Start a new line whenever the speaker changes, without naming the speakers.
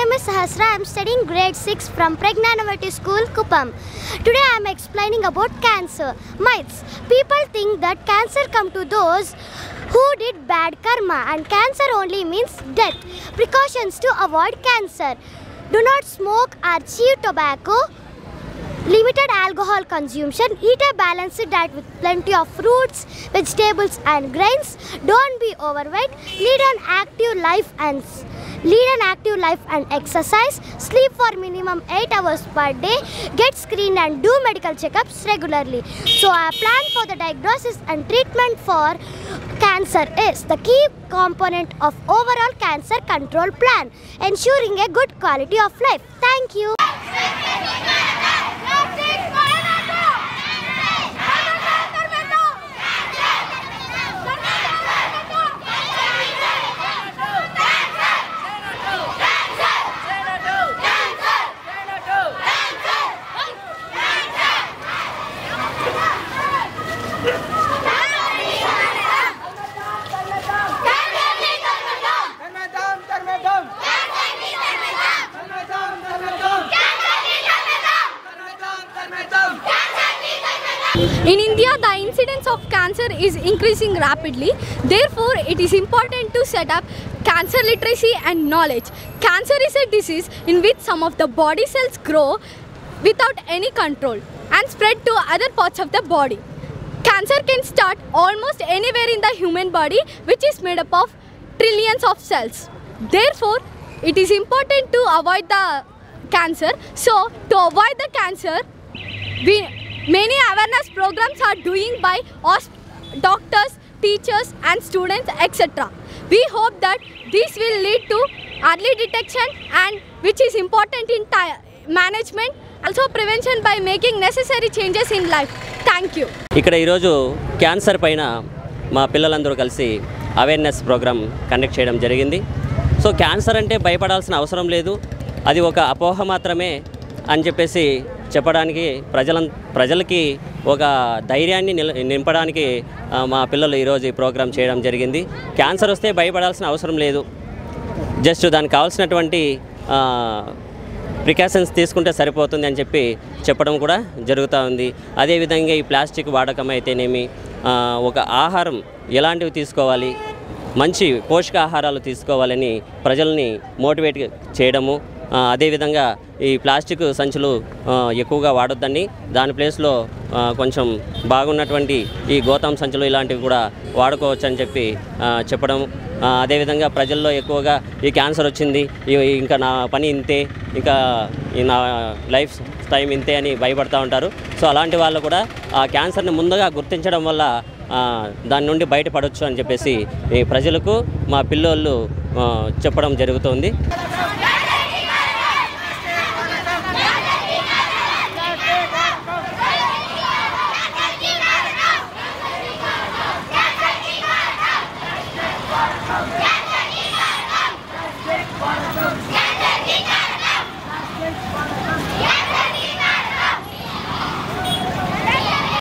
name is Sahasra. I am studying grade 6 from Pragnanavati School, Kuppam. Today I am explaining about cancer. Myths. People think that cancer comes to those who did bad karma and cancer only means death. Precautions to avoid cancer. Do not smoke or chew tobacco. Limited alcohol consumption. Eat a balanced diet with plenty of fruits, vegetables and grains. Don't be overweight. Lead an active life and exercise. Sleep for minimum 8 hours per day. Get screened and do medical checkups regularly. So our plan for the diagnosis and treatment for cancer is the key component of overall cancer control plan, ensuring a good quality of life. Thank you.
In India, the incidence of cancer is increasing rapidly. Therefore, it is important to set up cancer literacy and knowledge. Cancer is a disease in which some of the body cells grow without any control and spread to other parts of the body. Cancer can start almost anywhere in the human body, which is made up of trillions of cells. Therefore, it is important to avoid the cancer. So, to avoid the cancer, many awareness programs are doing by doctors, teachers and students, etc. We hope that this will lead to early detection and which is important in management, also prevention by making necessary changes in life. Thank you.
ఇక్కడ ఈరోజు cancer పైన మా పిల్లలందరూ కలిసి awareness programme conduct చేయడం జరిగింది. So cancer అంటే భయపడాల్సిన అవసరం లేదు, అది ఒక అపోహ మాత్రమే అని చెప్పేసి చెప్పడానికి ప్రజలకి ఒక ధైర్యాన్ని నింపడానికి మా పిల్లలు ఈరోజు ఈ ప్రోగ్రాం చేయడం జరిగింది. క్యాన్సర్ వస్తే భయపడాల్సిన అవసరం లేదు, జస్ట్ దానికి కావాల్సినటువంటి ప్రికాషన్స్ తీసుకుంటే సరిపోతుంది అని చెప్పి చెప్పడం కూడా జరుగుతూ ఉంది. అదేవిధంగా ఈ ప్లాస్టిక్ వాడకం అయితేనేమి, ఒక ఆహారం ఎలాంటివి తీసుకోవాలి, మంచి పోషకాహారాలు తీసుకోవాలని ప్రజల్ని మోటివేట్ చేయడము, అదేవిధంగా ఈ ప్లాస్టిక్ సంచులు ఎక్కువగా వాడొద్దండి, దాని ప్లేస్లో కొంచెం బాగున్నటువంటి ఈ గోతం సంచులు ఇలాంటివి కూడా వాడుకోవచ్చు అని చెప్పి చెప్పడం. అదేవిధంగా ప్రజల్లో ఎక్కువగా ఈ క్యాన్సర్ వచ్చింది, ఇంకా నా పని ఇంతే, ఇంకా నా లైఫ్ టైం ఇంతే అని భయపడుతూ ఉంటారు. సో అలాంటి వాళ్ళు కూడా ఆ క్యాన్సర్ని ముందుగా గుర్తించడం వల్ల దాని నుండి బయటపడవచ్చు అని చెప్పేసి ఈ ప్రజలకు మా పిల్లోళ్ళు చెప్పడం జరుగుతుంది.